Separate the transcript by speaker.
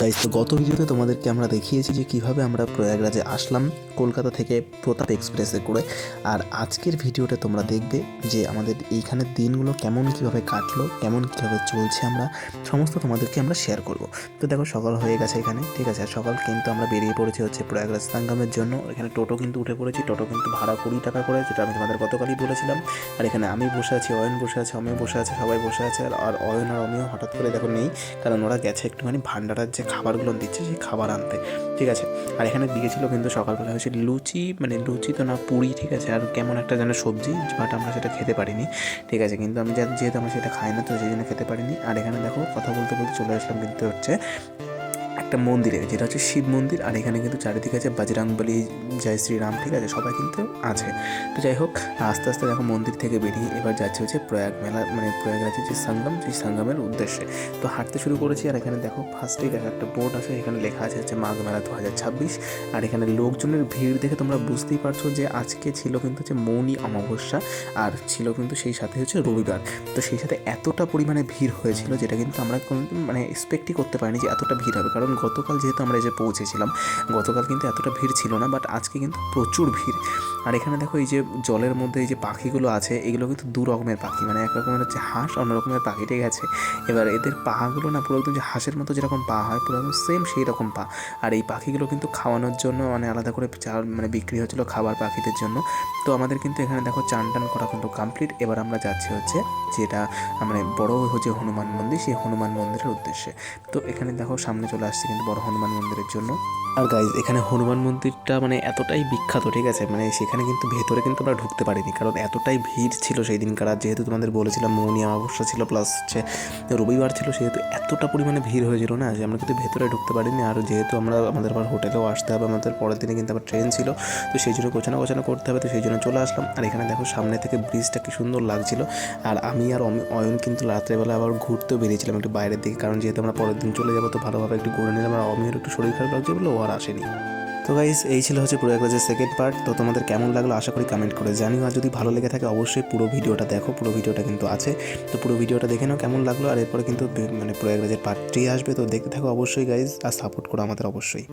Speaker 1: Guys, তো গত ভিডিওতে তোমাদেরকে আমরা দেখিয়েছি যে কিভাবে আমরা প্রয়াগরাজে আসলাম কলকাতা থেকে প্রতাপ এক্সপ্রেসে করে। আর আজকের ভিডিওটা তোমরা দেখবে যে আমাদের এইখানের দিনগুলো কেমন কীভাবে কাটলো, কেমন কীভাবে চলছে, আমরা সমস্ত তোমাদেরকে আমরা শেয়ার করব। তো দেখো, সকাল হয়ে গেছে এখানে, ঠিক আছে। আর সকাল কিন্তু আমরা বেরিয়ে পড়েছি হচ্ছে প্রয়াগরাজ সঙ্গমের জন্য। এখানে টোটো কিন্তু উঠে পড়েছি। টোটো কিন্তু ভাড়া 20 টাকা করে, যেটা আমি তোমাদের গতকালই বলেছিলাম। আর এখানে আমি বসে আছি, অয়ন বসে আছে, অমিয় বসে আছে, সবাই বসে আছে। আর অয়ন আর অমিয় হঠাৎ করে দেখো নেই, কারণ ওরা গেছে একটুখানি ভান্ডারার যে খাবারগুলো দিচ্ছে সেই খাবার আনতে, ঠিক আছে। আর এখানে দিয়েছিল কিন্তু সকালবেলা হয়েছে লুচি, মানে লুচি তো না, পুরি, ঠিক আছে। আর কেমন একটা যেন সবজি, বাট আমরা সেটা খেতে পারিনি, ঠিক আছে। কিন্তু আমি যেহেতু আমরা সেটা খাই না, তো সেই জন্য খেতে পারিনি। আর এখানে দেখো, কথা বলতে বলতে চলে আসলাম কিন্তু হচ্ছে একটা মন্দিরে, যেটা হচ্ছে শিব মন্দির। আর এখানে কিন্তু চারিদিকে আছে বজরংবলী, জয় শ্রীরাম, ঠিক আছে, সবাই কিন্তু আছে। তো যাই হোক, আস্তে আস্তে দেখো মন্দির থেকে বেরিয়ে এবার যাচ্ছে হচ্ছে প্রয়াগ মেলা, মানে প্রয়াগরাজের যে সঙ্গম, সেই সঙ্গমের উদ্দেশ্যে। তো হাঁটতে শুরু করেছি। আর এখানে দেখো ফার্স্টেই দেখো একটা বোর্ড আছে, এখানে লেখা আছে হচ্ছে মাঘ মেলা 2026। আর এখানে লোকজনের ভিড় দেখে তোমরা বুঝতেই পারছো যে আজকে ছিল কিন্তু হচ্ছে মৌনী অমাবস্যা, আর ছিল কিন্তু সেই সাথে হচ্ছে রবিবার। তো সেই সাথে এতটা পরিমাণে ভিড় হয়েছিল, যেটা কিন্তু আমরা মানে এক্সপেক্টই করতে পারিনি যে এতটা ভিড় হবে। কারণ গতকাল যেহেতু আমরা এসে পৌঁছেছিলাম, গতকাল কিন্তু এতটা ভিড় ছিল না, বাট আজকে কিন্তু প্রচুর ভিড়। আর এখানে দেখো, এই যে জলের মধ্যে এই যে পাখিগুলো আছে, এগুলো কিন্তু দু রকমের পাখি, মানে এক রকমের হচ্ছে হাঁস, অন্য রকমের পাখি, ঠিক আছে। এবার এদের পাগুলো না পুরো একদম যে হাঁসের মতো যেরকম পা হয়, পুরো একদম সেম সেই রকম পা। আর এই পাখিগুলো কিন্তু খাওয়ানোর জন্য মানে আলাদা করে চাল মানে বিক্রি হচ্ছিলো খাবার পাখিদের জন্য। তো আমাদের কিন্তু এখানে দেখো চান টান করা কিন্তু কমপ্লিট। এবার আমরা যাচ্ছি হচ্ছে যেটা মানে বড় হচ্ছে হনুমান মন্দির, সেই হনুমান মন্দিরের উদ্দেশ্যে। তো এখানে দেখো সামনে চলে আসছে কিন্তু বড় হনুমান মন্দিরের জন্য। আর গাইজ, এখানে হনুমান মন্দিরটা মানে এতটাই বিখ্যাত, ঠিক আছে, মানে সেখানে কিন্তু ভেতরে কিন্তু আমরা ঢুকতে পারিনি, কারণ এতটাই ভিড় ছিল সেই দিনকার। আর যেহেতু তোমাদের বলেছিলাম মৌনী অমাবস্যা ছিল, প্লাস হচ্ছে রবিবার ছিল, সেহেতু এতটা পরিমাণে ভিড় হয়েছিল না যে আমরা কিন্তু ভেতরে ঢুকতে পারিনি। আর যেহেতু আমাদের আবার হোটেলেও আসতে হবে, আমাদের পরের দিনে কিন্তু আবার ট্রেন ছিল, তো সেই জন্য গোছানো করতে হবে, তো সেই জন্য চলে আসলাম। আর এখানে দেখো সামনে থেকে ব্রিজটা কি সুন্দর লাগছিল। আর আমি আর অয়ন কিন্তু রাত্রেবেলা আবার ঘুরতেও বেরিয়েছিলাম একটু বাইরের দিকে, কারণ যেহেতু আমরা পরের দিন চলে যাবো, তো ভালোভাবে একটু ঘুরে নিলাম। আর অমির একটু শরীর খারাপ লাগছে বলে ও আর আসেনি। তো গাইস, এই ছিল হচ্ছে প্রয়াগরাজের সেকেন্ড পার্ট। তো তোমাদের কেমন লাগলো আশা করি কমেন্ট করে জানিও। আর যদি ভালো লেগে থাকে অবশ্যই পুরো ভিডিওটা দেখো, পুরো ভিডিওটা কিন্তু আছে। তো পুরো ভিডিওটা দেখে নাও কেমন লাগলো। আর এরপরে কিন্তু মানে প্রয়াগরাজের পার্ট 3 আসবে, তো দেখতে থাকো অবশ্যই গাইস, আর সাপোর্ট করো আমাদের অবশ্যই।